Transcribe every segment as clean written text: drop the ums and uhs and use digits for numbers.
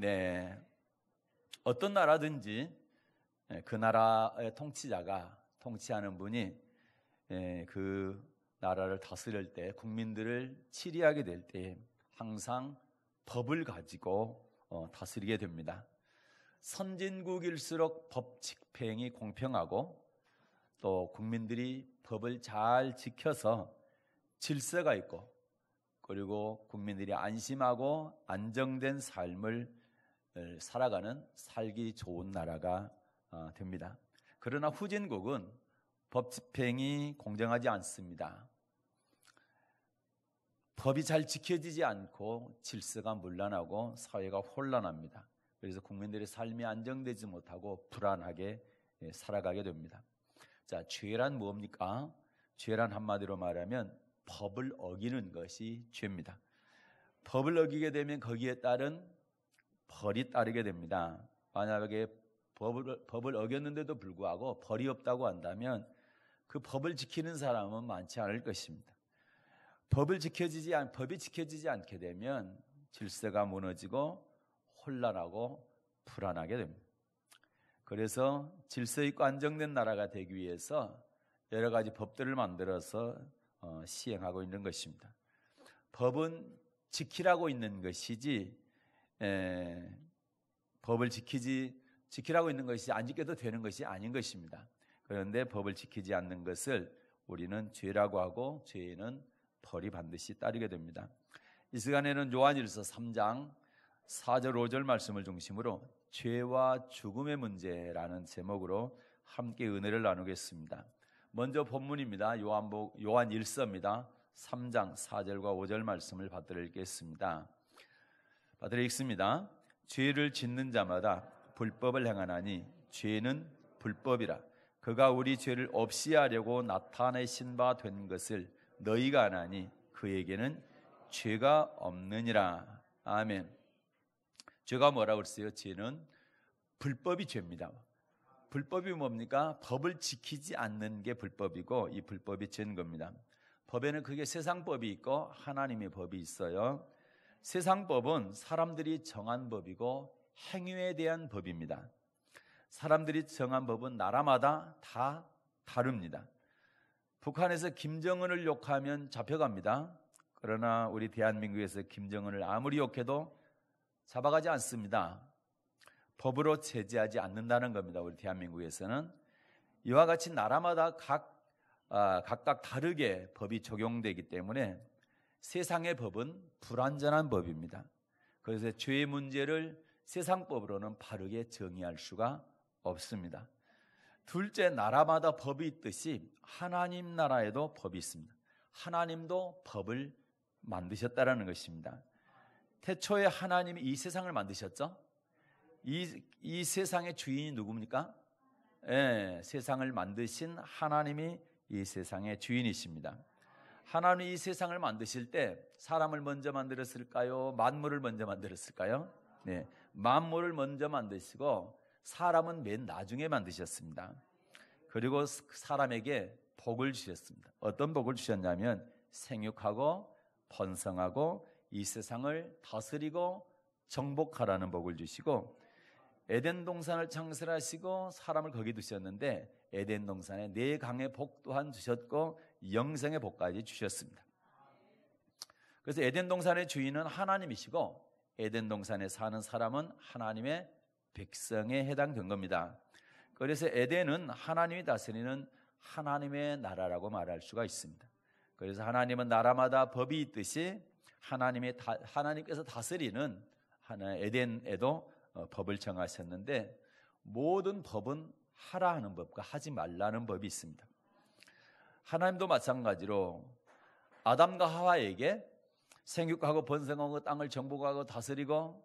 네, 어떤 나라든지 그 나라의 통치하는 분이 그 나라를 다스릴 때, 국민들을 치리하게 될 때 항상 법을 가지고 다스리게 됩니다. 선진국일수록 법 집행이 공평하고 또 국민들이 법을 잘 지켜서 질서가 있고, 그리고 국민들이 안심하고 안정된 삶을 살아가는 살기 좋은 나라가 됩니다. 그러나 후진국은 법 집행이 공정하지 않습니다. 법이 잘 지켜지지 않고 질서가 문란하고 사회가 혼란합니다. 그래서 국민들의 삶이 안정되지 못하고 불안하게 살아가게 됩니다. 자, 죄란 뭡니까? 죄란 한마디로 말하면 법을 어기는 것이 죄입니다. 법을 어기게 되면 거기에 따른 벌이 따르게 됩니다. 만약에 법을 어겼는데도 불구하고 벌이 없다고 한다면 그 법을 지키는 사람은 많지 않을 것입니다. 법이 지켜지지 않게 되면 질서가 무너지고 혼란하고 불안하게 됩니다. 그래서 질서 있고 안정된 나라가 되기 위해서 여러 가지 법들을 만들어서 시행하고 있는 것입니다. 법은 지키라고 있는 것이지 법을 지키라고 있는 것이 안 지켜도 되는 것이 아닌 것입니다. 그런데 법을 지키지 않는 것을 우리는 죄라고 하고 죄에는 벌이 반드시 따르게 됩니다. 이 시간에는 요한일서 3장 4절 5절 말씀을 중심으로 죄와 죽음의 문제라는 제목으로 함께 은혜를 나누겠습니다. 먼저 본문입니다. 요한일서입니다. 3장 4절과 5절 말씀을 받들어 읽겠습니다. 받들어 읽습니다. 죄를 짓는 자마다 불법을 행하나니 죄는 불법이라. 그가 우리 죄를 없이 하려고 나타내신 바 된 것을 너희가 아나니 그에게는 죄가 없느니라. 아멘. 죄가 뭐라고 그랬어요? 죄는 불법이 죄입니다. 불법이 뭡니까? 법을 지키지 않는 게 불법이고, 이 불법이 죄인 겁니다. 법에는 그게 세상법이 있고 하나님의 법이 있어요. 세상법은 사람들이 정한 법이고 행위에 대한 법입니다. 사람들이 정한 법은 나라마다 다 다릅니다. 북한에서 김정은을 욕하면 잡혀갑니다. 그러나 우리 대한민국에서 김정은을 아무리 욕해도 잡아가지 않습니다. 법으로 제재하지 않는다는 겁니다. 우리 대한민국에서는 이와 같이 나라마다 각각 다르게 법이 적용되기 때문에 세상의 법은 불완전한 법입니다. 그래서 죄의 문제를 세상법으로는 바르게 정의할 수가 없습니다. 둘째, 나라마다 법이 있듯이 하나님 나라에도 법이 있습니다. 하나님도 법을 만드셨다라는 것입니다. 태초에 하나님이 이 세상을 만드셨죠? 이 세상의 주인이 누굽니까? 세상을 만드신 하나님이 이 세상의 주인이십니다. 하나님이 이 세상을 만드실 때 사람을 먼저 만들었을까요? 만물을 먼저 만들었을까요? 네, 만물을 먼저 만드시고 사람은 맨 나중에 만드셨습니다. 그리고 사람에게 복을 주셨습니다. 어떤 복을 주셨냐면 생육하고 번성하고 이 세상을 다스리고 정복하라는 복을 주시고, 에덴 동산을 창설하시고 사람을 거기 두셨는데 에덴 동산에 네 강의 복 또한 주셨고 영생의 복까지 주셨습니다. 그래서 에덴 동산의 주인은 하나님이시고 에덴 동산에 사는 사람은 하나님의 백성에 해당된 겁니다. 그래서 에덴은 하나님이 다스리는 하나님의 나라라고 말할 수가 있습니다. 그래서 하나님은 나라마다 법이 있듯이 하나님께서 다스리는 에덴에도 법을 정하셨는데, 모든 법은 하라 하는 법과 하지 말라는 법이 있습니다. 하나님도 마찬가지로 아담과 하와에게 생육하고 번성하고 땅을 정복하고 다스리고,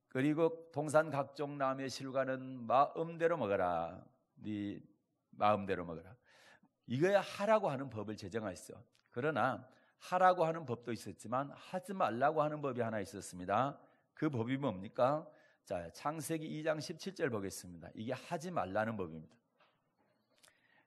그리고 동산 각종 나무의 실과는 마음대로 먹어라. 네 마음대로 먹어라. 이거야 하라고 하는 법을 제정하셨어요. 그러나 하라고 하는 법도 있었지만 하지 말라고 하는 법이 하나 있었습니다. 그 법이 뭡니까? 자, 창세기 2장 17절 보겠습니다. 이게 하지 말라는 법입니다.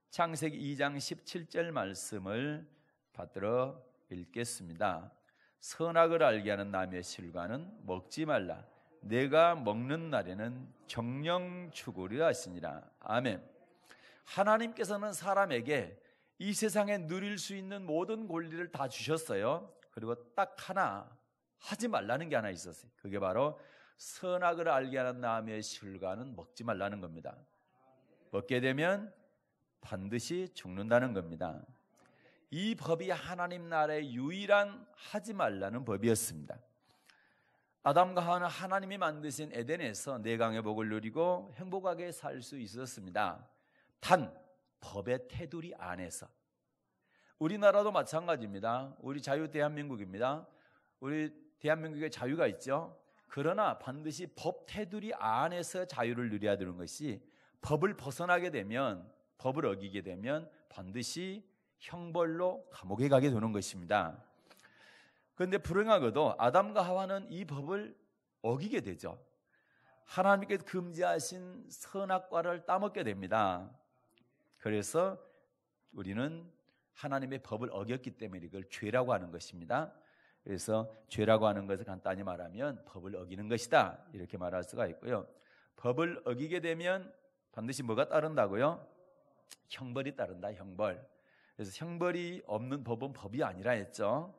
창세기 2장 17절 말씀을 받들어 읽겠습니다. 선악을 알게 하는 나무의 실과는 먹지 말라. 내가 먹는 날에는 정령 죽으리라 하시니라. 아멘. 하나님께서는 사람에게 이 세상에 누릴 수 있는 모든 권리를 다 주셨어요. 그리고 딱 하나 하지 말라는 게 하나 있었어요. 그게 바로 선악을 알게 하는 나무의 실과는 먹지 말라는 겁니다. 먹게 되면 반드시 죽는다는 겁니다. 이 법이 하나님 나라의 유일한 하지 말라는 법이었습니다. 아담과 하와는 하나님이 만드신 에덴에서 내강의 복을 누리고 행복하게 살 수 있었습니다. 단 법의 테두리 안에서. 우리나라도 마찬가지입니다. 우리 자유 대한민국입니다. 우리 대한민국에 자유가 있죠. 그러나 반드시 법 테두리 안에서 자유를 누려야 되는 것이, 법을 벗어나게 되면, 법을 어기게 되면 반드시 형벌로 감옥에 가게 되는 것입니다. 그런데 불행하게도 아담과 하와는 이 법을 어기게 되죠. 하나님께서 금지하신 선악과를 따먹게 됩니다. 그래서 우리는 하나님의 법을 어겼기 때문에 이걸 죄라고 하는 것입니다. 그래서 죄라고 하는 것을 간단히 말하면 법을 어기는 것이다, 이렇게 말할 수가 있고요. 법을 어기게 되면 반드시 뭐가 따른다고요? 형벌이 따른다, 형벌. 그래서 형벌이 없는 법은 법이 아니라 했죠.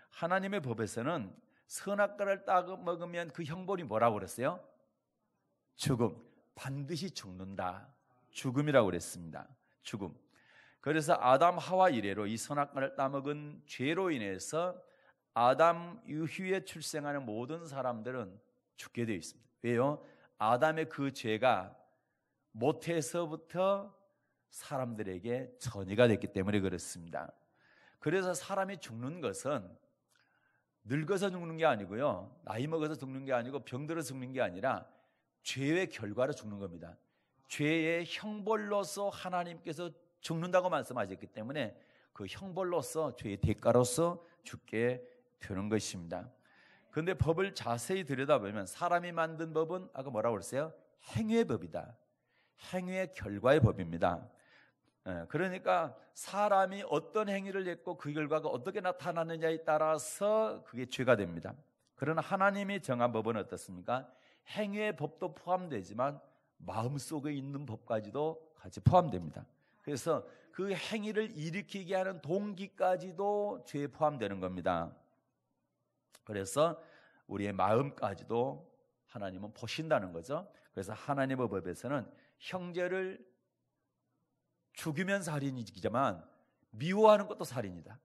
하나님의 법에서는 선악과를 따먹으면 그 형벌이 뭐라고 그랬어요? 죽음. 반드시 죽는다. 죽음이라고 그랬습니다. 죽음. 그래서 아담 하와 이래로 이 선악과를 따먹은 죄로 인해서 아담 이후에 출생하는 모든 사람들은 죽게 되어 있습니다. 왜요? 아담의 그 죄가 모태에서부터 사람들에게 전이가 됐기 때문에 그렇습니다. 그래서 사람이 죽는 것은 늙어서 죽는 게 아니고요, 나이 먹어서 죽는 게 아니고 병들어서 죽는 게 아니라 죄의 결과로 죽는 겁니다. 죄의 형벌로서 하나님께서 죽는다고 말씀하셨기 때문에 그 형벌로서, 죄의 대가로서 죽게 되는 것입니다. 그런데 법을 자세히 들여다보면 사람이 만든 법은 아까 뭐라고 그랬어요? 행위의 법이다. 행위의 결과의 법입니다. 그러니까 사람이 어떤 행위를 했고 그 결과가 어떻게 나타나느냐에 따라서 그게 죄가 됩니다. 그러나 하나님이 정한 법은 어떻습니까? 행위의 법도 포함되지만 마음속에 있는 법까지도 같이 포함됩니다. 그래서 그 행위를 일으키게 하는 동기까지도 죄에 포함되는 겁니다. 그래서 우리의 마음까지도 하나님은 보신다는 거죠. 그래서 하나님의 법에서는 형제를 죽이면 살인이지만 미워하는 것도 살인이다.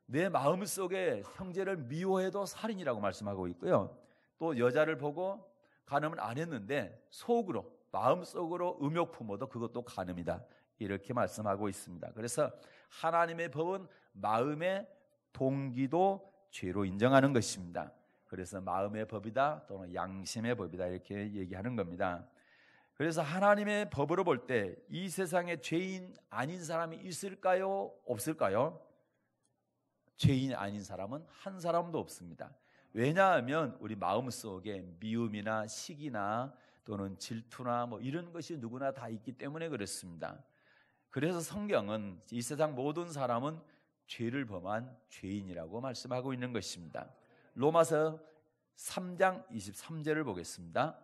내 마음속에 형제를 미워해도 살인이라고 말씀하고 있고요. 또 여자를 보고 간음은 안 했는데 속으로, 마음속으로 음욕 품어도 그것도 간음이다, 이렇게 말씀하고 있습니다. 그래서 하나님의 법은 마음의 동기도 죄로 인정하는 것입니다. 그래서 마음의 법이다 또는 양심의 법이다, 이렇게 얘기하는 겁니다. 그래서 하나님의 법으로 볼 때 이 세상에 죄인 아닌 사람이 있을까요? 없을까요? 죄인 아닌 사람은 한 사람도 없습니다. 왜냐하면 우리 마음속에 미움이나 시기나 또는 질투나 이런 것이 누구나 다 있기 때문에 그렇습니다. 그래서 성경은 이 세상 모든 사람은 죄를 범한 죄인이라고 말씀하고 있는 것입니다. 로마서 3장 23절을 보겠습니다.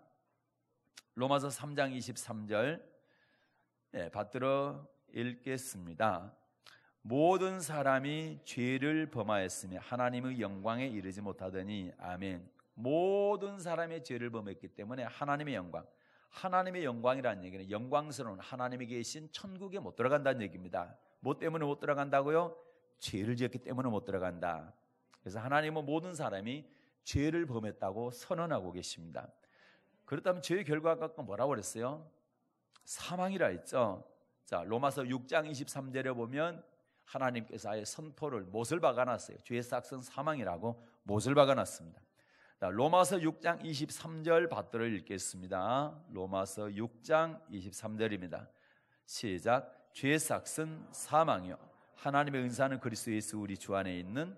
로마서 3장 23절 받들어 읽겠습니다. 모든 사람이 죄를 범하였으며 하나님의 영광에 이르지 못하더니. 아멘. 모든 사람의 죄를 범했기 때문에 하나님의 영광, 하나님의 영광이라는 얘기는 영광스러운 하나님이 계신 천국에 못 들어간다는 얘기입니다. 뭐 때문에 못 들어간다고요? 죄를 지었기 때문에 못 들어간다. 그래서 하나님은 모든 사람이 죄를 범했다고 선언하고 계십니다. 그렇다면 죄의 결과가 뭐라고 그랬어요? 사망이라 했죠. 자, 로마서 6장 23절에 보면 하나님께서 아예 선포를, 못을 박아놨어요. 죄의 싹은 사망이라고 못을 박아놨습니다. 자, 로마서 6장 23절 받들어 읽겠습니다. 로마서 6장 23절입니다. 시작. 죄의 싹은 사망이요 하나님의 은사는 그리스도 예수 우리 주 안에 있는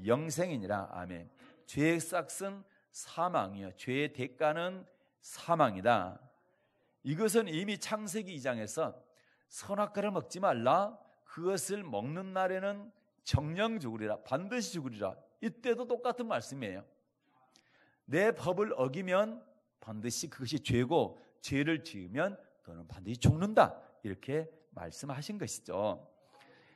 영생이니라. 아멘. 죄의 싹은 사망이요 죄의 대가는 사망이다. 이것은 이미 창세기 2장에서 선악과를 먹지 말라, 그것을 먹는 날에는 정령 죽으리라, 반드시 죽으리라, 이때도 똑같은 말씀이에요. 내 법을 어기면 반드시 그것이 죄고 죄를 지으면 너는 반드시 죽는다. 이렇게 말씀하신 것이죠.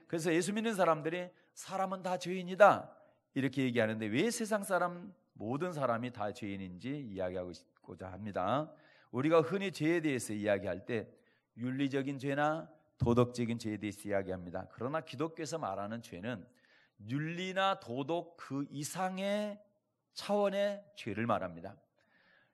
그래서 예수 믿는 사람들이 사람은 다 죄인이다 이렇게 얘기하는데 왜 세상 사람 모든 사람이 다 죄인인지 이야기하고자 합니다. 우리가 흔히 죄에 대해서 이야기할 때 윤리적인 죄나 도덕적인 죄에 대해서 이야기합니다. 그러나 기독교에서 말하는 죄는 윤리나 도덕 그 이상의 차원의 죄를 말합니다.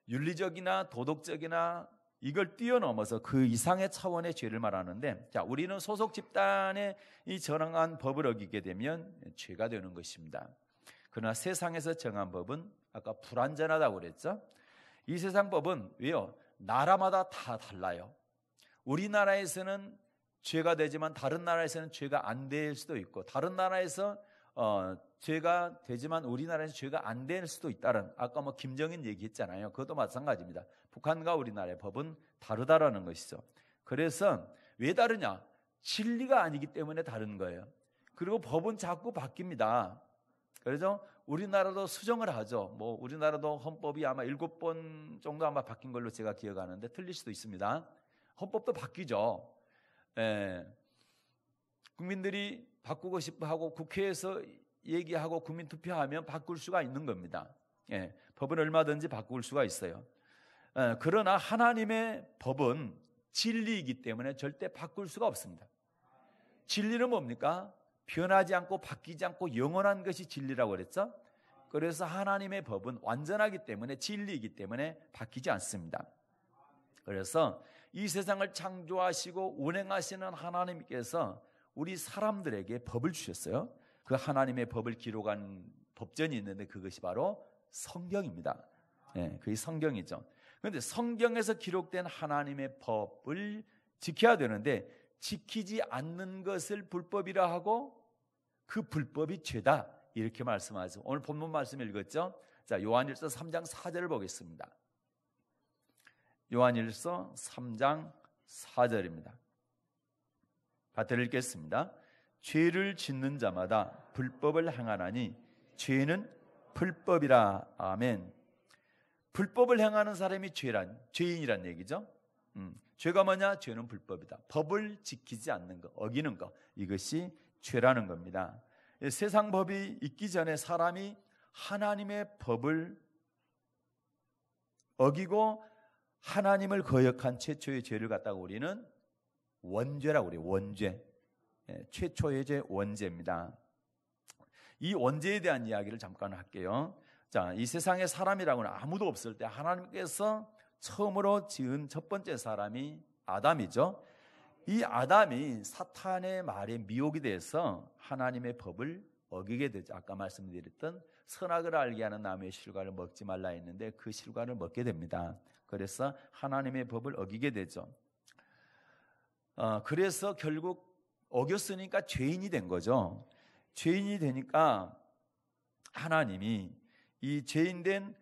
윤리적이나 도덕적이나 이걸 뛰어넘어서 그 이상의 차원의 죄를 말하는데, 자, 우리는 소속 집단에 이 정한 법을 어기게 되면 죄가 되는 것입니다. 그러나 세상에서 정한 법은 아까 불완전하다고 그랬죠. 이 세상 법은 왜요? 나라마다 다 달라요. 우리나라에서는 죄가 되지만 다른 나라에서는 죄가 안 될 수도 있고, 다른 나라에서 죄가 되지만 우리나라에서 죄가 안 될 수도 있다는, 아까 뭐 김정인 얘기했잖아요. 그것도 마찬가지입니다. 북한과 우리나라의 법은 다르다라는 것이죠. 그래서 왜 다르냐? 진리가 아니기 때문에 다른 거예요. 그리고 법은 자꾸 바뀝니다. 그래서 우리나라도 수정을 하죠. 뭐 우리나라도 헌법이 아마 7번 정도 아마 바뀐 걸로 제가 기억하는데 틀릴 수도 있습니다. 헌법도 바뀌죠. 국민들이 바꾸고 싶어 하고 국회에서 얘기하고 국민 투표하면 바꿀 수가 있는 겁니다. 법은 얼마든지 바꿀 수가 있어요. 그러나 하나님의 법은 진리이기 때문에 절대 바꿀 수가 없습니다. 진리는 뭡니까? 변하지 않고 바뀌지 않고 영원한 것이 진리라고 그랬죠. 그래서 하나님의 법은 완전하기 때문에 진리이기 때문에 바뀌지 않습니다. 그래서 이 세상을 창조하시고 운행하시는 하나님께서 우리 사람들에게 법을 주셨어요. 그 하나님의 법을 기록한 법전이 있는데 그것이 바로 성경입니다. 그게 성경이죠. 그런데 성경에서 기록된 하나님의 법을 지켜야 되는데 지키지 않는 것을 불법이라 하고 그 불법이 죄다 이렇게 말씀하죠. 오늘 본문 말씀 읽었죠? 자, 요한일서 3장 4절을 보겠습니다. 요한일서 3장 4절입니다. 같이 읽겠습니다. 죄를 짓는 자마다 불법을 행하나니 죄는 불법이라. 아멘. 불법을 행하는 사람이 죄인이란 얘기죠. 죄가 뭐냐? 죄는 불법이다. 법을 지키지 않는 것, 어기는 것, 이것이 죄라는 겁니다. 세상 법이 있기 전에 사람이 하나님의 법을 어기고 하나님을 거역한 최초의 죄를 갖다가 우리는 원죄라고 그래요. 원죄. 최초의 죄 원죄입니다. 이 원죄에 대한 이야기를 잠깐 할게요. 자, 이 세상에 사람이라고는 아무도 없을 때 하나님께서 처음으로 지은 첫 번째 사람이 아담이죠. 이 아담이 사탄의 말에 미혹이 돼서 하나님의 법을 어기게 되죠. 아까 말씀드렸던 선악을 알게 하는 나무의 실과를 먹지 말라 했는데 그 실과를 먹게 됩니다. 그래서 하나님의 법을 어기게 되죠. 그래서 결국 어겼으니까 죄인이 된 거죠. 죄인이 되니까 하나님이 이 죄인된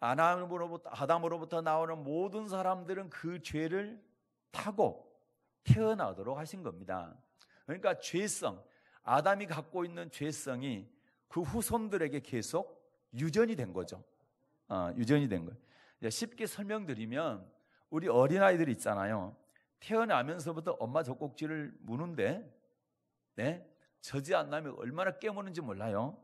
아담으로부터 나오는 모든 사람들은 그 죄를 타고 태어나도록 하신 겁니다. 그러니까 죄성, 아담이 갖고 있는 죄성이 그 후손들에게 계속 유전이 된 거죠. 유전이 된 거예요. 쉽게 설명드리면 우리 어린아이들 있잖아요. 태어나면서부터 엄마 젖꼭지를 무는데 젖이 안 나면 얼마나 깨무는지 몰라요.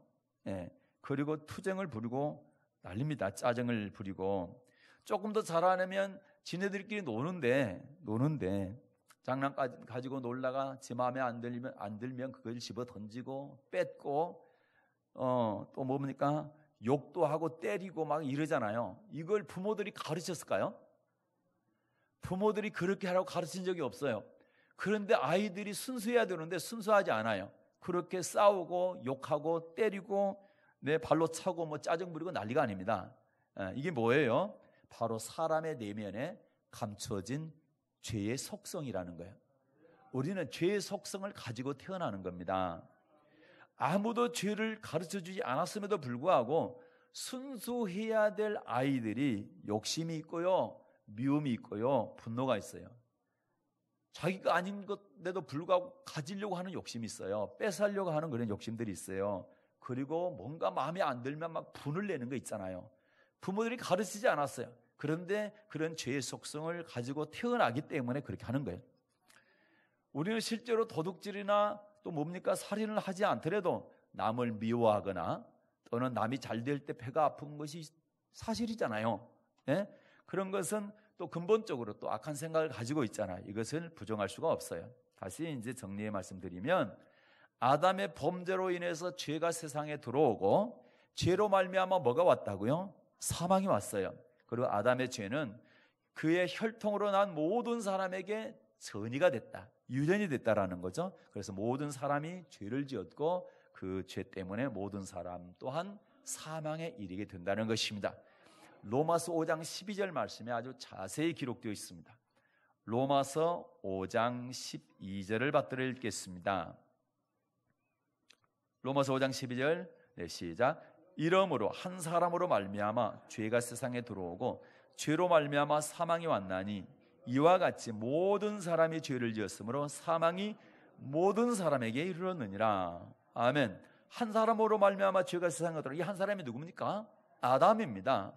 그리고 투정을 부리고 난립니다. 짜증을 부리고 조금 더 자라면 지네들끼리 노는데 장난 가지고 놀다가 제 마음에 안 들면 그걸 집어 던지고 뺏고 또 뭡니까? 욕도 하고 때리고 막 이러잖아요. 이걸 부모들이 가르쳤을까요? 부모들이 그렇게 하라고 가르친 적이 없어요. 그런데 아이들이 순수해야 되는데 순수하지 않아요. 그렇게 싸우고 욕하고 때리고 내 발로 차고 뭐 짜증 부리고 난리가 아닙니다. 이게 뭐예요? 바로 사람의 내면에 감춰진 죄의 속성이라는 거예요. 우리는 죄의 속성을 가지고 태어나는 겁니다. 아무도 죄를 가르쳐주지 않았음에도 불구하고 순수해야 될 아이들이 욕심이 있고요, 미움이 있고요, 분노가 있어요. 자기가 아닌 것에도 불구하고 가지려고 하는 욕심이 있어요. 뺏으려고 하는 그런 욕심들이 있어요. 그리고 뭔가 마음에 안 들면 막 분을 내는 거 있잖아요. 부모들이 가르치지 않았어요. 그런데 그런 죄의 속성을 가지고 태어나기 때문에 그렇게 하는 거예요. 우리는 실제로 도둑질이나 또 뭡니까 살인을 하지 않더라도 남을 미워하거나 또는 남이 잘 될 때 배가 아픈 것이 사실이잖아요. 예? 그런 것은 또 근본적으로 또 악한 생각을 가지고 있잖아요. 이것을 부정할 수가 없어요. 다시 이제 정리해 말씀드리면 아담의 범죄로 인해서 죄가 세상에 들어오고 죄로 말미암아 뭐가 왔다고요? 사망이 왔어요. 그리고 아담의 죄는 그의 혈통으로 난 모든 사람에게 전이가 됐다. 유전이 됐다라는 거죠. 그래서 모든 사람이 죄를 지었고 그 죄 때문에 모든 사람 또한 사망에 이르게 된다는 것입니다. 로마서 5장 12절 말씀에 아주 자세히 기록되어 있습니다. 로마서 5장 12절을 받들어 읽겠습니다. 로마서 5장 12절 시작. 이러므로 한 사람으로 말미암아 죄가 세상에 들어오고 죄로 말미암아 사망이 왔나니 이와 같이 모든 사람이 죄를 지었으므로 사망이 모든 사람에게 이르렀느니라. 아멘. 한 사람으로 말미암아 죄가 세상에 들어오고, 이 한 사람이 누굽니까? 아담입니다.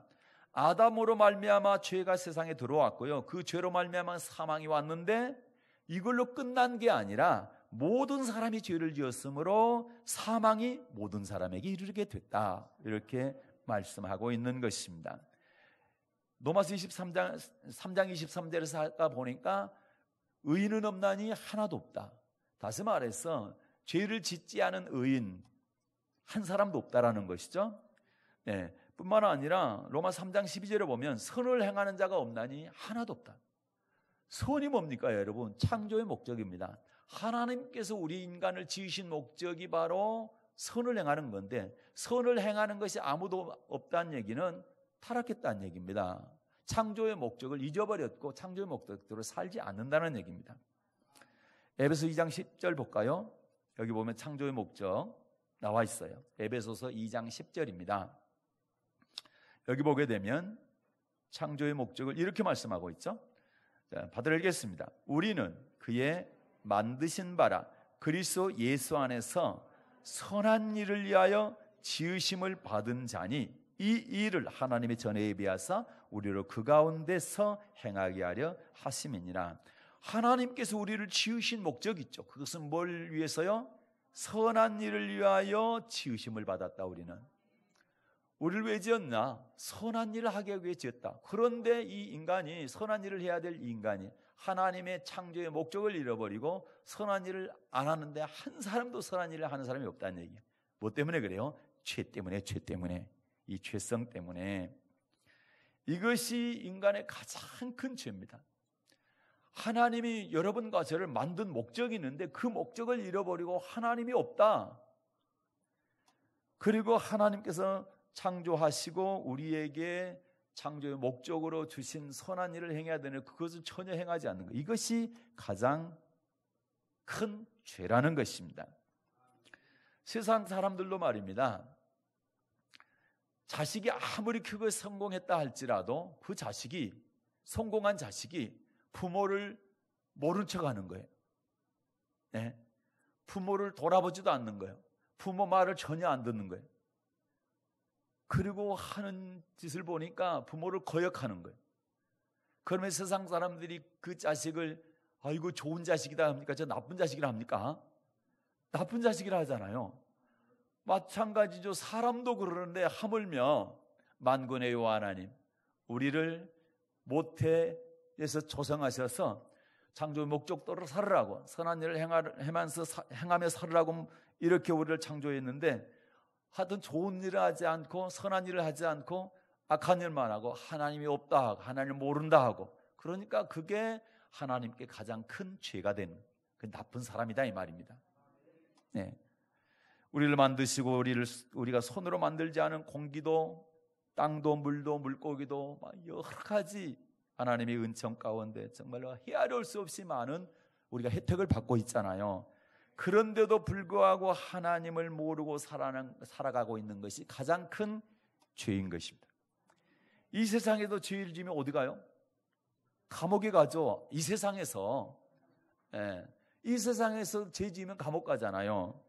아담으로 말미암아 죄가 세상에 들어왔고요. 그 죄로 말미암아 사망이 왔는데 이걸로 끝난 게 아니라 모든 사람이 죄를 지었으므로 사망이 모든 사람에게 이르게 됐다. 이렇게 말씀하고 있는 것입니다. 로마서 3장 23절에서 보니까 의인은 없나니 하나도 없다. 다시 말해서 죄를 짓지 않은 의인 한 사람도 없다라는 것이죠. 네, 뿐만 아니라 로마 3장 12절에 보면 선을 행하는 자가 없나니 하나도 없다. 선이 뭡니까 여러분? 창조의 목적입니다. 하나님께서 우리 인간을 지으신 목적이 바로 선을 행하는 건데 선을 행하는 것이 아무도 없다는 얘기는 타락했다는 얘기입니다. 창조의 목적을 잊어버렸고 창조의 목적대로 살지 않는다는 얘기입니다. 에베소 2장 10절 볼까요? 여기 보면 창조의 목적 나와 있어요. 에베소서 2장 10절입니다. 여기 보게 되면 창조의 목적을 이렇게 말씀하고 있죠. 자, 받들어 읽겠습니다. 우리는 그의 만드신 바라 그리스도 예수 안에서 선한 일을 위하여 지으심을 받은 자니 이 일을 하나님의 전에 예비하사 우리로 그 가운데서 행하게 하려 하심이니라. 하나님께서 우리를 지으신 목적이 있죠. 그것은 뭘 위해서요? 선한 일을 위하여 지으심을 받았다. 우리를 왜 지었나? 선한 일을 하기 위해 지었다. 그런데 이 인간이 선한 일을 해야 될 인간이 하나님의 창조의 목적을 잃어버리고 선한 일을 안 하는데 한 사람도 선한 일을 하는 사람이 없다는 얘기예요. 뭐 때문에 그래요? 죄 때문에. 이 죄성 때문에. 이것이 인간의 가장 큰 죄입니다. 하나님이 여러분과 저를 만든 목적이 있는데 그 목적을 잃어버리고 하나님이 없다. 그리고 하나님께서 창조하시고 우리에게 창조의 목적으로 주신 선한 일을 행해야 되는 그것을 전혀 행하지 않는 것. 이것이 가장 큰 죄라는 것입니다. 세상 사람들도 말입니다. 자식이 아무리 크게 성공했다 할지라도 그 자식이 성공한 자식이 부모를 모른 척하는 거예요. 네? 부모를 돌아보지도 않는 거예요. 부모 말을 전혀 안 듣는 거예요. 그리고 하는 짓을 보니까 부모를 거역하는 거예요. 그러면 세상 사람들이 그 자식을 아이고 좋은 자식이다 합니까? 저 나쁜 자식이라 합니까? 나쁜 자식이라 하잖아요. 마찬가지죠. 사람도 그러는데 하물며 만군의 여호와 하나님 우리를 모태에서 조성하셔서 창조의 목적대로 살으라고 선한 일을 행하며 살으라고 이렇게 우리를 창조했는데 하여튼 좋은 일을 하지 않고 선한 일을 하지 않고 악한 일만 하고 하나님이 없다 하고 하나님을 모른다 하고 그러니까 그게 하나님께 가장 큰 죄가 되는 그 나쁜 사람이다 이 말입니다. 네. 우리를 만드시고 우리가 손으로 만들지 않은 공기도 땅도 물도 물고기도 여러 가지 하나님의 은총 가운데 정말로 헤아릴 수 없이 많은 우리가 혜택을 받고 있잖아요. 그런데도 불구하고 하나님을 모르고 살아가고 있는 것이 가장 큰 죄인 것입니다. 이 세상에도 죄를 지으면 어디 가요? 감옥에 가죠. 이 세상에서 이 세상에서 죄 지으면 감옥 가잖아요.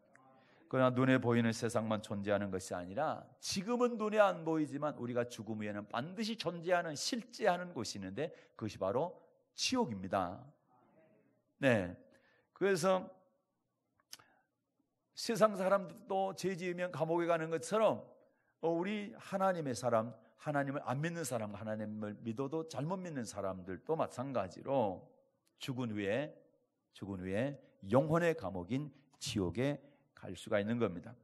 그러나 눈에 보이는 세상만 존재하는 것이 아니라 지금은 눈에 안 보이지만 우리가 죽음 후에는 반드시 존재하는 실제하는 곳이 있는데 그것이 바로 지옥입니다. 네, 그래서 세상 사람들도 죄 지으면 감옥에 가는 것처럼 우리 하나님의 사람, 하나님을 안 믿는 사람, 하나님을 믿어도 잘못 믿는 사람들도 마찬가지로 죽은 후에 영혼의 감옥인 지옥에 갈 수가 있는 겁니다.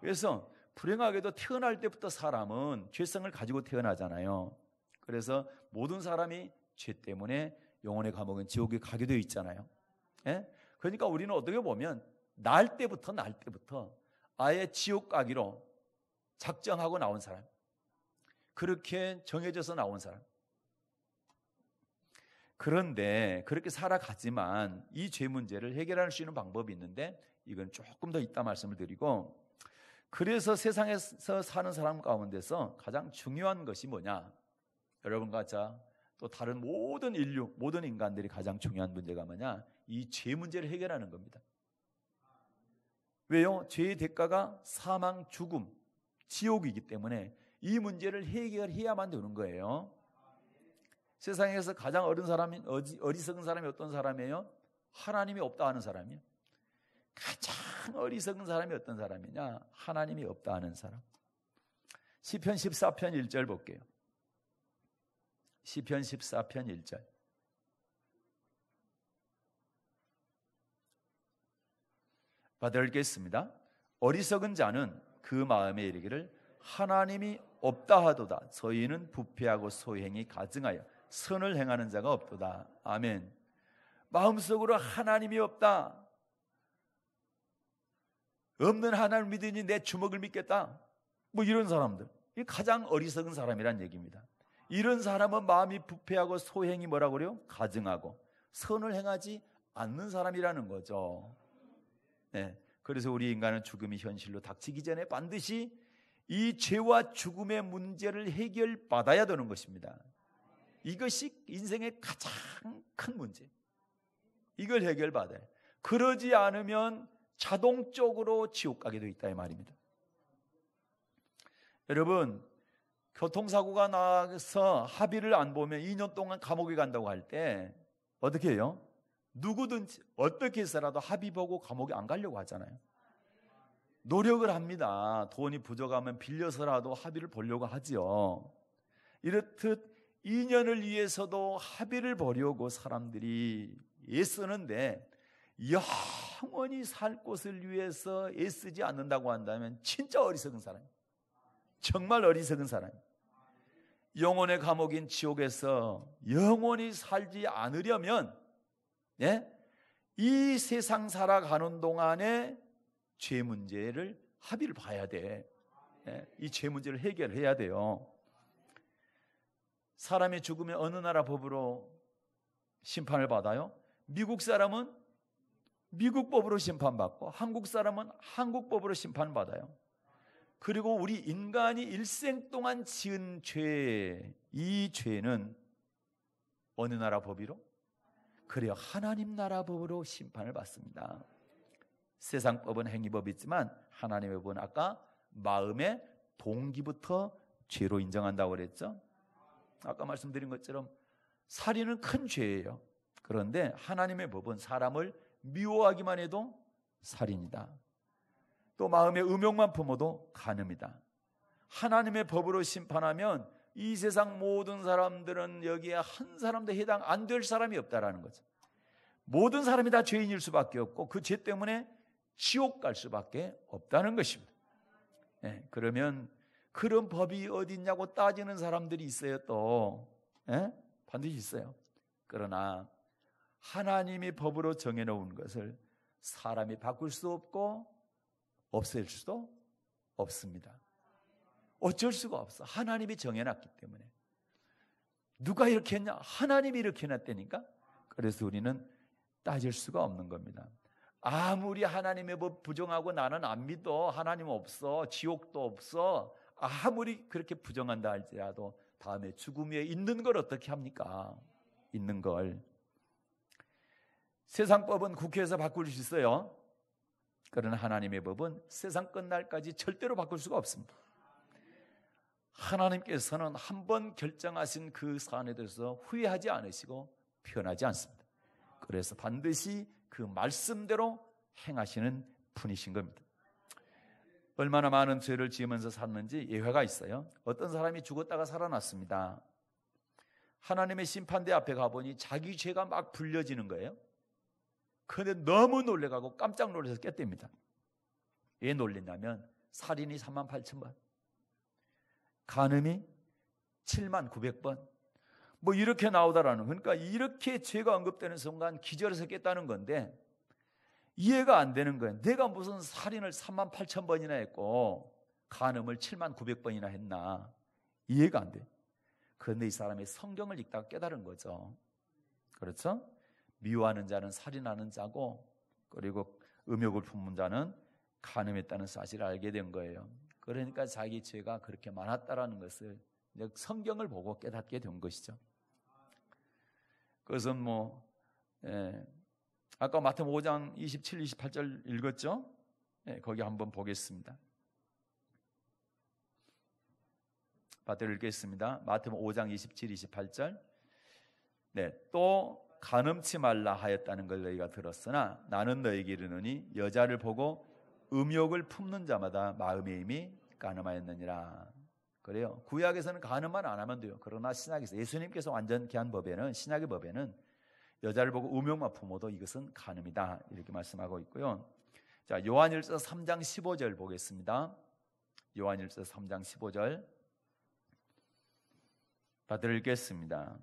그래서 불행하게도 태어날 때부터 사람은 죄성을 가지고 태어나잖아요. 그래서 모든 사람이 죄 때문에 영혼의 감옥인 지옥에 가게 되어 있잖아요. 예? 그러니까 우리는 어떻게 보면 날 때부터 아예 지옥 가기로 작정하고 나온 사람, 그렇게 정해져서 나온 사람. 그런데 그렇게 살아가지만 이 죄 문제를 해결할 수 있는 방법이 있는데 이건 조금 더 이따 말씀을 드리고, 그래서 세상에서 사는 사람 가운데서 가장 중요한 것이 뭐냐? 여러분과 또 다른 모든 인류, 모든 인간들이 가장 중요한 문제가 뭐냐? 이 죄 문제를 해결하는 겁니다. 왜요? 죄의 대가가 사망, 죽음, 지옥이기 때문에 이 문제를 해결해야만 되는 거예요. 세상에서 가장 어리석은 사람이 어떤 사람이에요? 하나님이 없다 하는 사람이에요. 가장 어리석은 사람이 어떤 사람이냐? 하나님이 없다 하는 사람. 시편 14편 1절 볼게요. 시편 14편 1절. 받들겠습니다. 어리석은 자는 그 마음에 이르기를 하나님이 없다 하도다. 저희는 부패하고 소행이 가증하여 선을 행하는 자가 없도다. 아멘. 마음속으로 하나님이 없다, 없는 하나님을 믿으니 내 주먹을 믿겠다, 뭐 이런 사람들, 이 가장 어리석은 사람이란 얘기입니다. 이런 사람은 마음이 부패하고 소행이 뭐라고 그래요? 가증하고 선을 행하지 않는 사람이라는 거죠. 네, 그래서 우리 인간은 죽음이 현실로 닥치기 전에 반드시 이 죄와 죽음의 문제를 해결받아야 되는 것입니다. 이것이 인생의 가장 큰 문제. 이걸 해결받아야 해요. 그러지 않으면 자동적으로 지옥 가게 되어 있다 이 말입니다. 여러분, 교통사고가 나서 합의를 안 보면 2년 동안 감옥에 간다고 할 때 어떻게 해요? 누구든지 어떻게 해서라도 합의 보고 감옥에 안 가려고 하잖아요. 노력을 합니다. 돈이 부족하면 빌려서라도 합의를 보려고 하지요. 이렇듯 인연을 위해서도 합의를 보려고 사람들이 애쓰는데 영원히 살 곳을 위해서 애쓰지 않는다고 한다면 진짜 어리석은 사람, 정말 어리석은 사람. 영혼의 감옥인 지옥에서 영원히 살지 않으려면 이 세상 살아가는 동안에 죄 문제를 합의를 봐야 돼. 이 죄 문제를 해결해야 돼요. 사람이 죽으면 어느 나라 법으로 심판을 받아요? 미국 사람은 미국 법으로 심판받고 한국 사람은 한국 법으로 심판받아요. 그리고 우리 인간이 일생 동안 지은 죄, 이 죄는 어느 나라 법으로? 그래요, 하나님 나라 법으로 심판을 받습니다. 세상 법은 행위법이지만 하나님의 법은 아까 마음의 동기부터 죄로 인정한다고 그랬죠. 아까 말씀드린 것처럼 살인은 큰 죄예요. 그런데 하나님의 법은 사람을 미워하기만 해도 살인이다. 또 마음의 음욕만 품어도 간음이다. 하나님의 법으로 심판하면 이 세상 모든 사람들은 여기에 한 사람도 해당 안 될 사람이 없다라는 거죠. 모든 사람이 다 죄인일 수밖에 없고 그 죄 때문에 지옥 갈 수밖에 없다는 것입니다. 그러면 그런 법이 어디 있냐고 따지는 사람들이 있어요. 또 반드시 있어요. 그러나 하나님이 법으로 정해놓은 것을 사람이 바꿀 수 없고 없앨 수도 없습니다. 어쩔 수가 없어. 하나님이 정해놨기 때문에. 누가 이렇게 했냐? 하나님이 이렇게 해놨다니까. 그래서 우리는 따질 수가 없는 겁니다. 아무리 하나님의 법 부정하고 나는 안 믿어, 하나님 없어, 지옥도 없어, 아무리 그렇게 부정한다 할지라도 다음에 죽음 위에 있는 걸 어떻게 합니까? 있는 걸. 세상 법은 국회에서 바꿀 수 있어요. 그러나 하나님의 법은 세상 끝날까지 절대로 바꿀 수가 없습니다. 하나님께서는 한번 결정하신 그 사안에 대해서 후회하지 않으시고 변하지 않습니다. 그래서 반드시 그 말씀대로 행하시는 분이신 겁니다. 얼마나 많은 죄를 지으면서 샀는지 예화가 있어요. 어떤 사람이 죽었다가 살아났습니다. 하나님의 심판대 앞에 가보니 자기 죄가 막 불려지는 거예요. 그런데 너무 놀래가고 깜짝 놀라서 깼답니다. 왜 놀랬냐면 살인이 38,000번, 간음이 79,900번 뭐 이렇게 나오더라는, 그러니까 이렇게 죄가 언급되는 순간 기절해서 깼다는 건데 이해가 안 되는 거예요. 내가 무슨 살인을 38,000번이나 했고 간음을 79,900번이나 했나, 이해가 안 돼요. 그런데 이 사람이 성경을 읽다가 깨달은 거죠. 그렇죠? 미워하는 자는 살인하는 자고, 그리고 음욕을 품는 자는 간음했다는 사실을 알게 된 거예요. 그러니까 자기 죄가 그렇게 많았다라는 것을 이제 성경을 보고 깨닫게 된 것이죠. 그것은 아까 마태복음 5장 27, 28절 읽었죠? 거기 한번 보겠습니다. 마태를 읽겠습니다. 마태복음 5장 27, 28절. 또 간음치 말라 하였다는 걸 너희가 들었으나 나는 너희에게 이르노니 여자를 보고 음욕을 품는 자마다 마음의 힘이 간음하였느니라. 그래요. 구약에서는 간음만 안 하면 돼요. 그러나 신약에서 예수님께서 완전케 한 법에는, 신약의 법에는 여자를 보고 음욕만 품어도 이것은 간음이다, 이렇게 말씀하고 있고요. 자, 요한일서 3장 15절 보겠습니다. 요한일서 3장 15절 다들 읽겠습니다.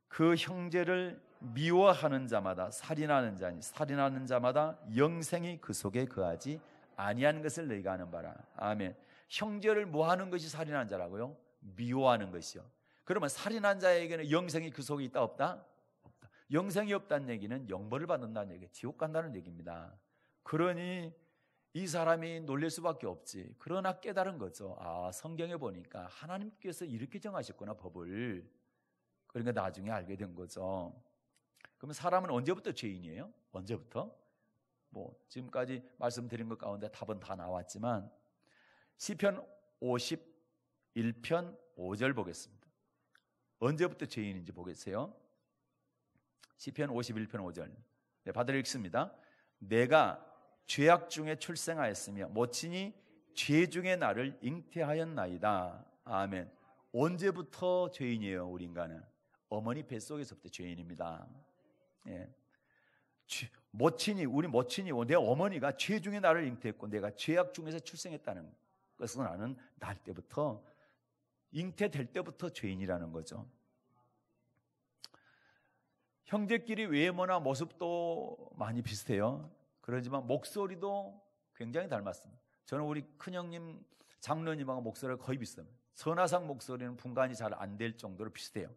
그 형제를 미워하는 자마다 살인하는 자니 살인하는 자마다 영생이 그 속에 거하지 아니한 것을 너희가 아는 바라. 아멘. 형제를 뭐하는 것이 살인한 자라고요? 미워하는 것이요. 그러면 살인한 자에게는 영생이 그 속에 있다 없다? 없다. 영생이 없다는 얘기는 영벌을 받는다는 얘기, 지옥 간다는 얘기입니다. 그러니 이 사람이 놀랄 수밖에 없지. 그러나 깨달은 거죠. 아, 성경에 보니까 하나님께서 이렇게 정하셨구나, 법을. 그러니까 나중에 알게 된 거죠. 그러면 사람은 언제부터 죄인이에요? 언제부터? 지금까지 말씀드린 것 가운데 답은 다 나왔지만 시편 51편 5절 보겠습니다. 언제부터 죄인인지 보겠어요. 시편 51편 5절. 받아 읽습니다. 내가 죄악 중에 출생하였으며 모친이 죄 중에 나를 잉태하였나이다. 아멘. 언제부터 죄인이에요? 우리 인간은 어머니 뱃속에서부터 죄인입니다. 우리 모친이, 내 어머니가 죄 중에 나를 잉태했고 내가 죄악 중에서 출생했다는 것은 나는 날 때부터, 잉태될 때부터 죄인이라는 거죠. 형제끼리 외모나 모습도 많이 비슷해요. 그러지만 목소리도 굉장히 닮았습니다. 저는 우리 큰형님, 장로님하고 목소리가 거의 비슷합니다. 선화상 목소리는 분간이 잘 안 될 정도로 비슷해요.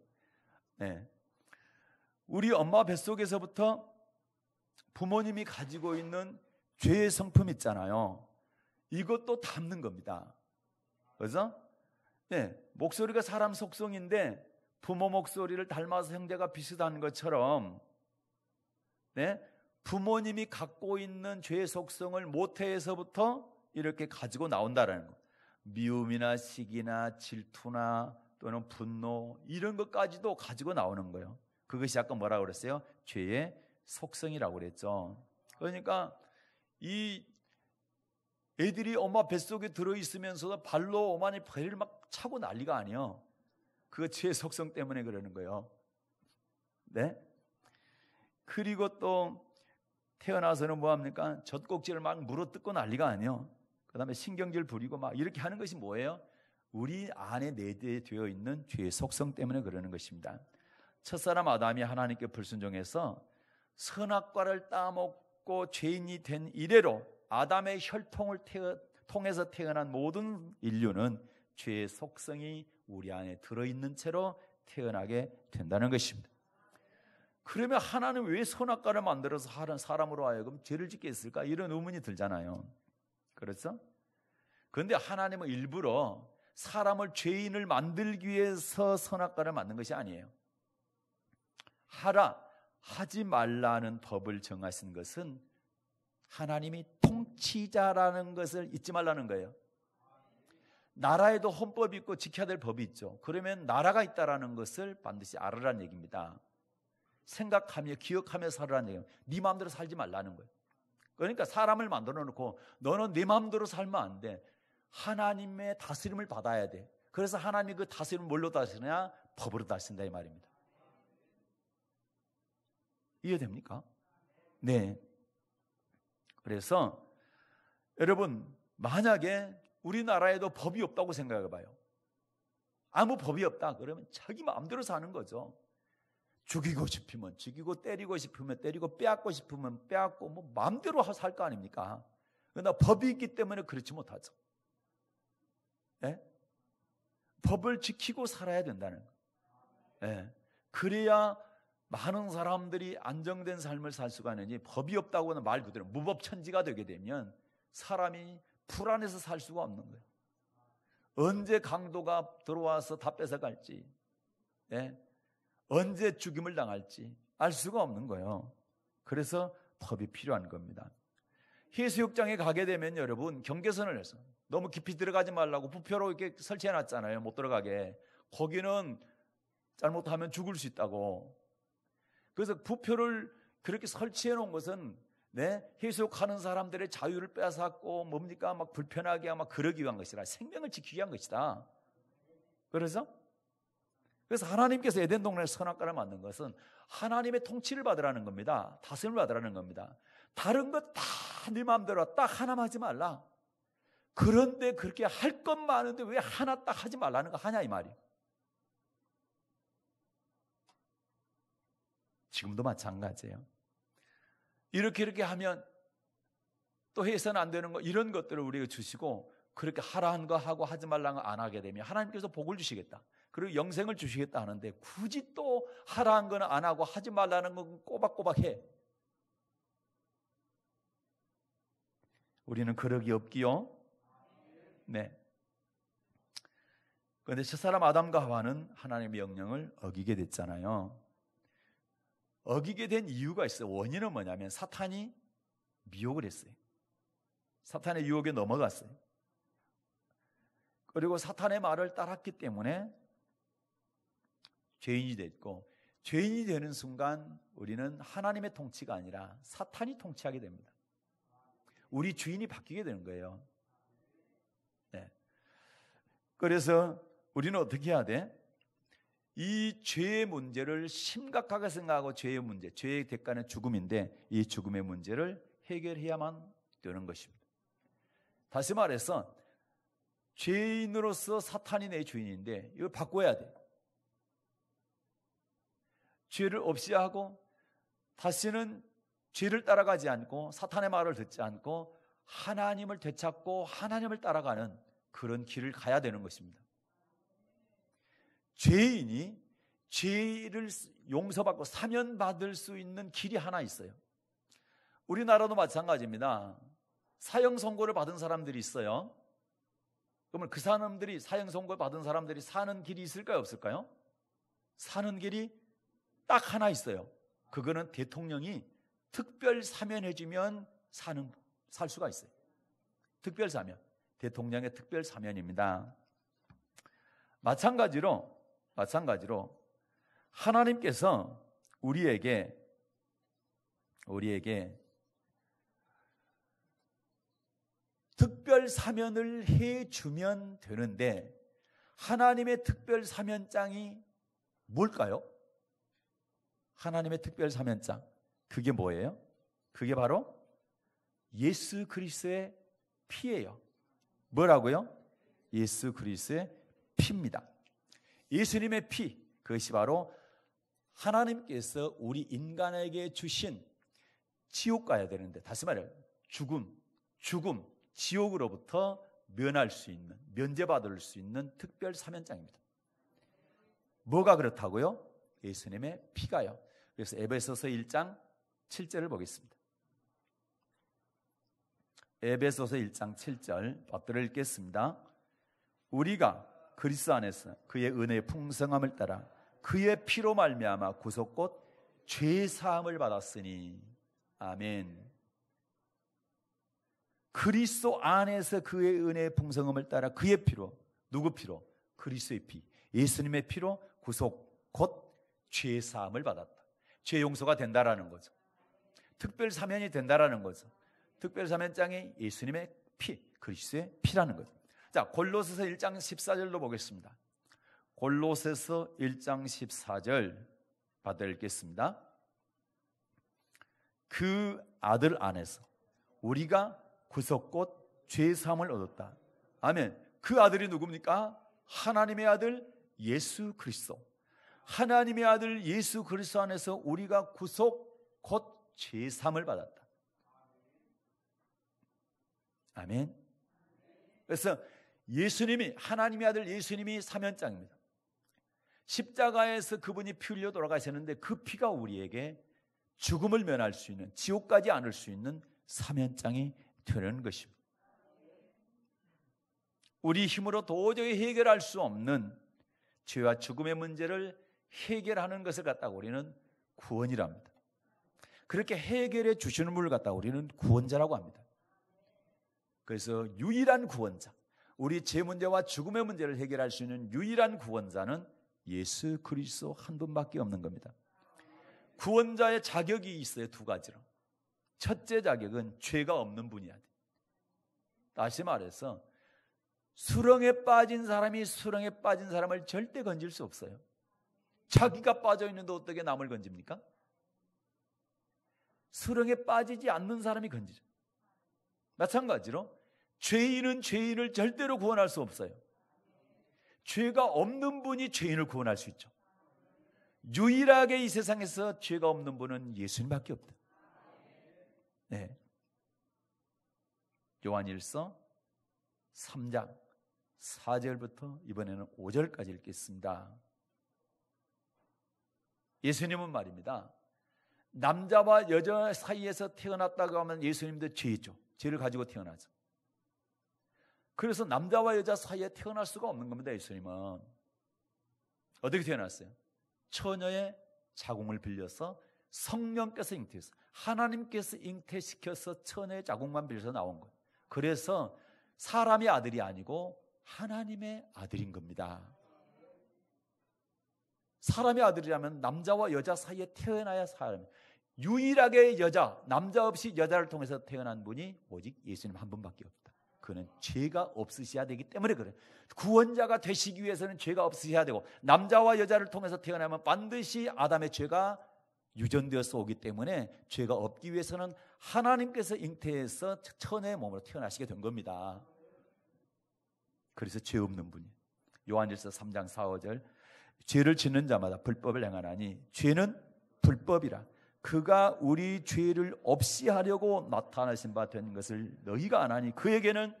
우리 엄마 뱃속에서부터 부모님이 가지고 있는 죄의 성품 있잖아요. 이것도 담는 겁니다. 그래서 목소리가 사람 속성인데 부모 목소리를 닮아서 형제가 비슷한 것처럼 부모님이 갖고 있는 죄의 속성을 모태에서부터 이렇게 가지고 나온다라는 거. 미움이나 시기나 질투나 또는 분노, 이런 것까지도 가지고 나오는 거예요. 그것이 아까 뭐라고 그랬어요? 죄의 속성이라고 그랬죠. 그러니까 이 애들이 엄마 뱃속에 들어있으면서도 발로 어머니 배를 막 차고 난리가 아니에요. 그거 죄의 속성 때문에 그러는 거예요. 그리고 또 태어나서는 뭐합니까? 젖꼭지를 막 물어뜯고 난리가 아니에요. 그 다음에 신경질 부리고 막 이렇게 하는 것이 뭐예요? 우리 안에 내재되어 있는 죄의 속성 때문에 그러는 것입니다. 첫사람 아담이 하나님께 불순종해서 선악과를 따먹고 죄인이 된 이래로 아담의 혈통을 통해서 태어난 모든 인류는 죄의 속성이 우리 안에 들어있는 채로 태어나게 된다는 것입니다. 그러면 하나는 왜 선악과를 만들어서 사람으로 하여금 죄를 짓게 했을까? 이런 의문이 들잖아요. 그렇죠? 그런데 하나님은 일부러 사람을 죄인을 만들기 위해서 선악과를 만든 것이 아니에요. 하지 말라는 법을 정하신 것은 하나님이 통치자라는 것을 잊지 말라는 거예요. 나라에도 헌법이 있고 지켜야 될 법이 있죠. 그러면 나라가 있다라는 것을 반드시 알으라는 얘기입니다. 생각하며 기억하며 살으라는 얘기예요. 네 마음대로 살지 말라는 거예요. 그러니까 사람을 만들어 놓고 너는 네 마음대로 살면 안 돼. 하나님의 다스림을 받아야 돼. 그래서 하나님이 그 다스림을 뭘로 다스리냐? 법으로 다스린다 이 말입니다. 이해됩니까? 네. 그래서 여러분, 만약에 우리나라에도 법이 없다고 생각해 봐요. 아무 법이 없다 그러면 자기 마음대로 사는 거죠. 죽이고 싶으면 죽이고, 때리고 싶으면 때리고, 빼앗고 싶으면 빼앗고, 뭐 마음대로 살 거 아닙니까? 그러나 법이 있기 때문에 그렇지 못하죠. 예? 법을 지키고 살아야 된다는 거. 예. 그래야 많은 사람들이 안정된 삶을 살 수가 있느니, 법이 없다고는 말 그대로 무법천지가 되게 되면 사람이 불안해서 살 수가 없는 거예요. 언제 강도가 들어와서 다 뺏어갈지, 예? 언제 죽임을 당할지 알 수가 없는 거예요. 그래서 법이 필요한 겁니다. 해수욕장에 가게 되면 여러분, 경계선을 해서 너무 깊이 들어가지 말라고 부표로 이렇게 설치해 놨잖아요. 못 들어가게. 거기는 잘못하면 죽을 수 있다고. 그래서 부표를 그렇게 설치해 놓은 것은 해수욕하는 사람들의 자유를 빼앗았고 뭡니까? 막 불편하게 막 그러기 위한 것이라, 생명을 지키기 위한 것이다. 그래서 하나님께서 에덴 동네에 선악과를 만든 것은 하나님의 통치를 받으라는 겁니다. 다스림을 받으라는 겁니다. 다른 것 다 네 마음대로 딱 하나만 하지 말라. 그런데 그렇게 할 것 많은데 왜 하나 딱 하지 말라는 거 하냐 이 말이에요. 지금도 마찬가지예요. 이렇게 하면 또 해서는 안 되는 거, 이런 것들을 우리가 주시고, 그렇게 하라는 거 하고 하지 말라는 거 안 하게 되면 하나님께서 복을 주시겠다, 그리고 영생을 주시겠다 하는데, 굳이 또 하라는 거는 안 하고 하지 말라는 건 꼬박꼬박 해. 우리는 그러기 없기요. 네. 그런데 첫사람 아담과 하와는 하나님의 명령을 어기게 됐잖아요. 어기게 된 이유가 있어요. 원인은 뭐냐면 사탄이 미혹을 했어요. 사탄의 유혹에 넘어갔어요. 그리고 사탄의 말을 따랐기 때문에 죄인이 됐고, 죄인이 되는 순간 우리는 하나님의 통치가 아니라 사탄이 통치하게 됩니다. 우리 주인이 바뀌게 되는 거예요. 네. 그래서 우리는 어떻게 해야 돼? 이 죄의 문제를 심각하게 생각하고, 죄의 문제, 죄의 대가는 죽음인데 이 죽음의 문제를 해결해야만 되는 것입니다. 다시 말해서 죄인으로서 사탄이 내 주인인데 이걸 바꿔야 돼. 죄를 없이 하고 다시는 죄를 따라가지 않고 사탄의 말을 듣지 않고 하나님을 되찾고 하나님을 따라가는 그런 길을 가야 되는 것입니다. 죄인이 죄를 용서받고 사면받을 수 있는 길이 하나 있어요. 우리나라도 마찬가지입니다. 사형 선고를 받은 사람들이 있어요. 그러면 그 사람들이, 사형 선고를 받은 사람들이 사는 길이 있을까요, 없을까요? 사는 길이 딱 하나 있어요. 그거는 대통령이 특별 사면해주면 살 수가 있어요. 특별 사면, 대통령의 특별 사면입니다. 마찬가지로 하나님께서 우리에게 특별 사면을 해주면 되는데, 하나님의 특별 사면장이 뭘까요? 하나님의 특별 사면장, 그게 뭐예요? 그게 바로 예수 그리스도의 피예요. 뭐라고요? 예수 그리스도의 피입니다. 예수님의 피, 그것이 바로 하나님께서 우리 인간에게 주신, 지옥 가야 되는데, 다시 말해 죽음, 지옥으로부터 면제받을 수 있는 특별 사면장입니다. 뭐가 그렇다고요? 예수님의 피가요. 그래서 에베소서 1장 7절을 보겠습니다. 에베소서 1장 7절 받들어 읽겠습니다. 우리가 그리스도 안에서 그의 은혜의 풍성함을 따라 그의 피로 말미암아 구속 곧 죄 사함을 받았으니. 아멘. 그리스도 안에서 그의 은혜의 풍성함을 따라 그의 피로, 누구 피로? 그리스도의 피, 예수님의 피로 구속 곧 죄 사함을 받았다. 죄 용서가 된다라는 거죠. 특별 사면이 된다라는 거죠. 특별 사면장이 예수님의 피, 그리스도의 피라는 거죠. 자, 골로새서 1장 14절로 보겠습니다. 골로새서 1장 14절 받아 읽겠습니다. 그 아들 안에서 우리가 구속 곧 죄 사함을 얻었다. 아멘. 그 아들이 누굽니까? 하나님의 아들 예수 그리스도. 하나님의 아들 예수 그리스도 안에서 우리가 구속 곧 죄 사함을 받았다. 아멘. 그래서 예수님이, 하나님의 아들 예수님이 사면장입니다. 십자가에서 그분이 피 흘려 돌아가셨는데 그 피가 우리에게 죽음을 면할 수 있는, 지옥 가지 않을 수 있는 사면장이 되는 것입니다. 우리 힘으로 도저히 해결할 수 없는 죄와 죽음의 문제를 해결하는 것을 갖다가 우리는 구원이랍니다. 그렇게 해결해 주시는 분을 갖다가 우리는 구원자라고 합니다. 그래서 유일한 구원자, 우리 죄 문제와 죽음의 문제를 해결할 수 있는 유일한 구원자는 예수 그리스도 한 분밖에 없는 겁니다. 구원자의 자격이 있어요. 두 가지로. 첫째 자격은 죄가 없는 분이어야 돼. 다시 말해서 수렁에 빠진 사람이 수렁에 빠진 사람을 절대 건질 수 없어요. 자기가 빠져 있는데 어떻게 남을 건집니까? 수렁에 빠지지 않는 사람이 건지죠. 마찬가지로 죄인은 죄인을 절대로 구원할 수 없어요. 죄가 없는 분이 죄인을 구원할 수 있죠. 유일하게 이 세상에서 죄가 없는 분은 예수님밖에 없다. 네. 요한일서 3장 4절부터 이번에는 5절까지 읽겠습니다. 예수님은 말입니다. 남자와 여자 사이에서 태어났다고 하면 예수님도 죄죠. 죄를 가지고 태어나죠. 그래서 남자와 여자 사이에 태어날 수가 없는 겁니다. 예수님은 어떻게 태어났어요? 처녀의 자궁을 빌려서 성령께서 잉태해서, 하나님께서 잉태시켜서 처녀의 자궁만 빌려서 나온 거예요. 그래서 사람의 아들이 아니고 하나님의 아들인 겁니다. 사람의 아들이라면 남자와 여자 사이에 태어나야 사람. 유일하게 여자, 남자 없이 여자를 통해서 태어난 분이 오직 예수님 한 분밖에 없다. 그는 죄가 없으셔야 되기 때문에 그래요. 구원자가 되시기 위해서는 죄가 없으셔야 되고, 남자와 여자를 통해서 태어나면 반드시 아담의 죄가 유전되어서 오기 때문에 죄가 없기 위해서는 하나님께서 잉태해서 처녀의 몸으로 태어나시게 된 겁니다. 그래서 죄 없는 분이. 요한일서 3장 4, 5절 죄를 짓는 자마다 불법을 행하나니 죄는 불법이라 그가 우리 죄를 없이 하려고 나타나신 바 된 것을 너희가 아나니 그에게는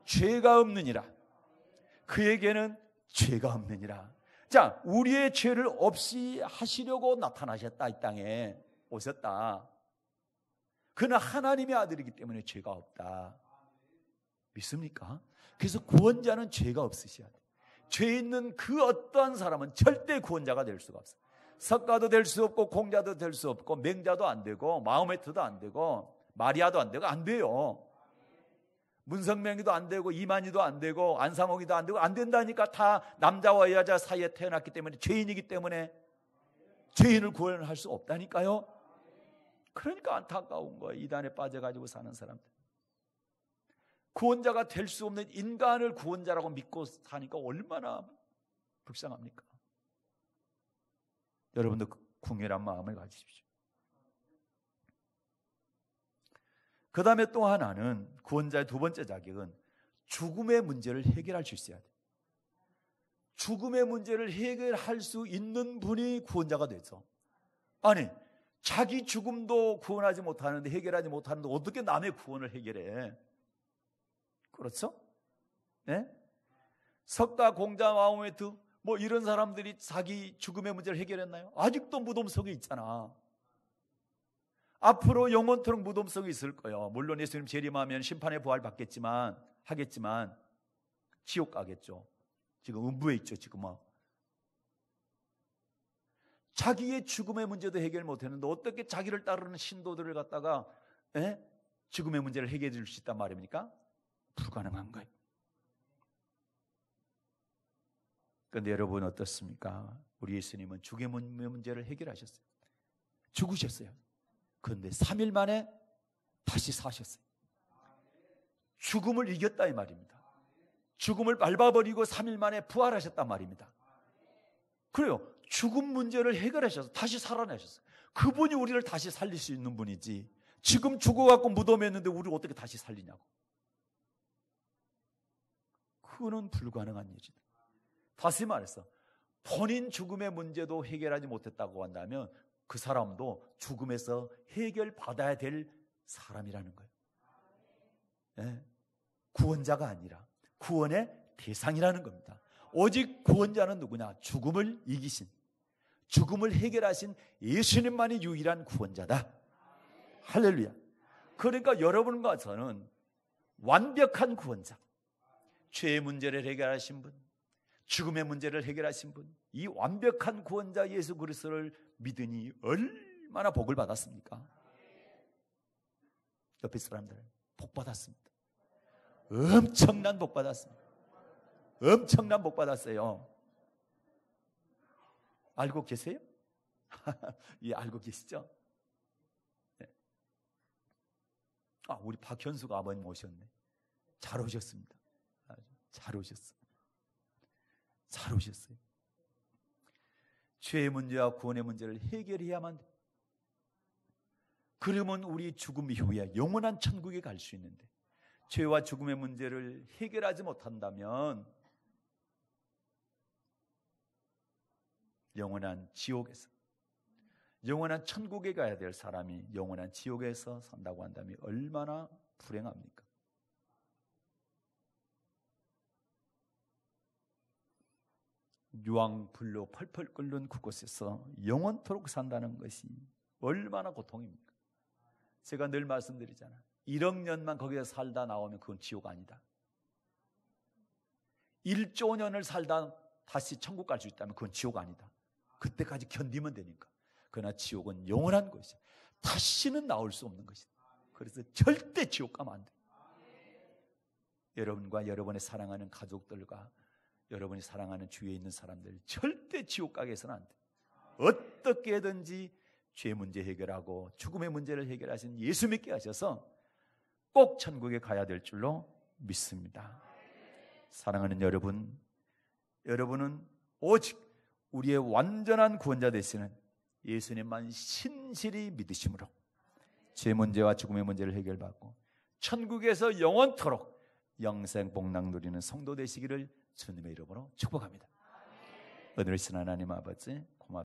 죄가 없느니라. 그에게는 죄가 없느니라. 자, 우리의 죄를 없이 하시려고 나타나셨다. 이 땅에 오셨다. 그는 하나님의 아들이기 때문에 죄가 없다. 믿습니까? 그래서 구원자는 죄가 없으셔야 돼. 죄 있는 그 어떠한 사람은 절대 구원자가 될 수가 없어요. 석가도 될 수 없고 공자도 될 수 없고 맹자도 안 되고 마호메트도 안 되고 마리아도 안 되고 안 돼요. 문성명이도 안 되고 이만희도 안 되고 안상홍이도 안 되고 안 된다니까. 다 남자와 여자 사이에 태어났기 때문에, 죄인이기 때문에 죄인을 구원할 수 없다니까요. 그러니까 안타까운 거예요. 이단에 빠져가지고 사는 사람들. 구원자가 될 수 없는 인간을 구원자라고 믿고 사니까 얼마나 불쌍합니까? 여러분도 궁혈한 마음을 가지십시오. 그 다음에 또 하나는, 구원자의 두 번째 자격은 죽음의 문제를 해결할 수 있어야 돼요. 죽음의 문제를 해결할 수 있는 분이 구원자가 되죠. 아니, 자기 죽음도 구원하지 못하는데, 해결하지 못하는데 어떻게 남의 구원을 해결해? 그렇죠? 네? 석가, 공자, 마호메트 뭐 이런 사람들이 자기 죽음의 문제를 해결했나요? 아직도 무덤 속에 있잖아. 앞으로 영원토록 무덤 속에 있을 거예요. 물론 예수님 재림하면 심판의 부활 받겠지만, 하겠지만 지옥 가겠죠. 지금 음부에 있죠. 지금 자기의 죽음의 문제도 해결 못했는데 어떻게 자기를 따르는 신도들을 갖다가 죽음의 문제를 해결해 줄 수 있단 말입니까? 불가능한 거예요. 그런데 여러분 어떻습니까? 우리 예수님은 죽음의 문제를 해결하셨어요. 죽으셨어요. 그런데 3일 만에 다시 사셨어요. 죽음을 이겼다 이 말입니다. 죽음을 밟아버리고 3일 만에 부활하셨단 말입니다. 그래요. 죽음 문제를 해결하셔서 다시 살아나셨어요. 그분이 우리를 다시 살릴 수 있는 분이지, 지금 죽어갖고 무덤에 있는데 우리를 어떻게 다시 살리냐고. 그거는 불가능한 일이다. 다시 말해서 본인 죽음의 문제도 해결하지 못했다고 한다면 그 사람도 죽음에서 해결받아야 될 사람이라는 거예요. 네. 구원자가 아니라 구원의 대상이라는 겁니다. 오직 구원자는 누구냐? 죽음을 이기신, 죽음을 해결하신 예수님만이 유일한 구원자다. 할렐루야. 그러니까 여러분과 저는 완벽한 구원자, 죄의 문제를 해결하신 분, 죽음의 문제를 해결하신 분, 이 완벽한 구원자 예수 그리스도를 믿으니 얼마나 복을 받았습니까? 옆에 사람들은 복 받았습니다. 엄청난 복 받았습니다. 엄청난 복 받았어요. 알고 계세요? 예, 알고 계시죠? 네. 우리 박현수가 아버님 오셨네. 잘 오셨습니다. 잘 오셨어요. 잘 오셨어요. 죄의 문제와 구원의 문제를 해결해야만 돼. 그러면 우리 죽음 이후에 영원한 천국에 갈 수 있는데, 죄와 죽음의 문제를 해결하지 못한다면 영원한 지옥에서, 영원한 천국에 가야 될 사람이 영원한 지옥에서 산다고 한다면 얼마나 불행합니까? 유황불로 펄펄 끓는 그곳에서 영원토록 산다는 것이 얼마나 고통입니까? 제가 늘 말씀드리잖아요. 1억 년만 거기서 살다 나오면 그건 지옥 아니다. 1조 년을 살다 다시 천국 갈 수 있다면 그건 지옥 아니다. 그때까지 견디면 되니까. 그러나 지옥은 영원한 것이야. 다시는 나올 수 없는 것이다. 그래서 절대 지옥 가면 안 돼. 여러분과 여러분의 사랑하는 가족들과 여러분이 사랑하는 주위에 있는 사람들 절대 지옥 가게 해서는 안 돼. 어떻게든지 죄 문제 해결하고 죽음의 문제를 해결하신 예수 믿게 하셔서 꼭 천국에 가야 될 줄로 믿습니다. 사랑하는 여러분, 여러분은 오직 우리의 완전한 구원자 되시는 예수님만 신실히 믿으심으로 죄 문제와 죽음의 문제를 해결받고 천국에서 영원토록 영생 복락 누리는 성도 되시기를 주님의 이름으로 축복합니다. 은혜로우신 하나님 아버지, 고맙습니다.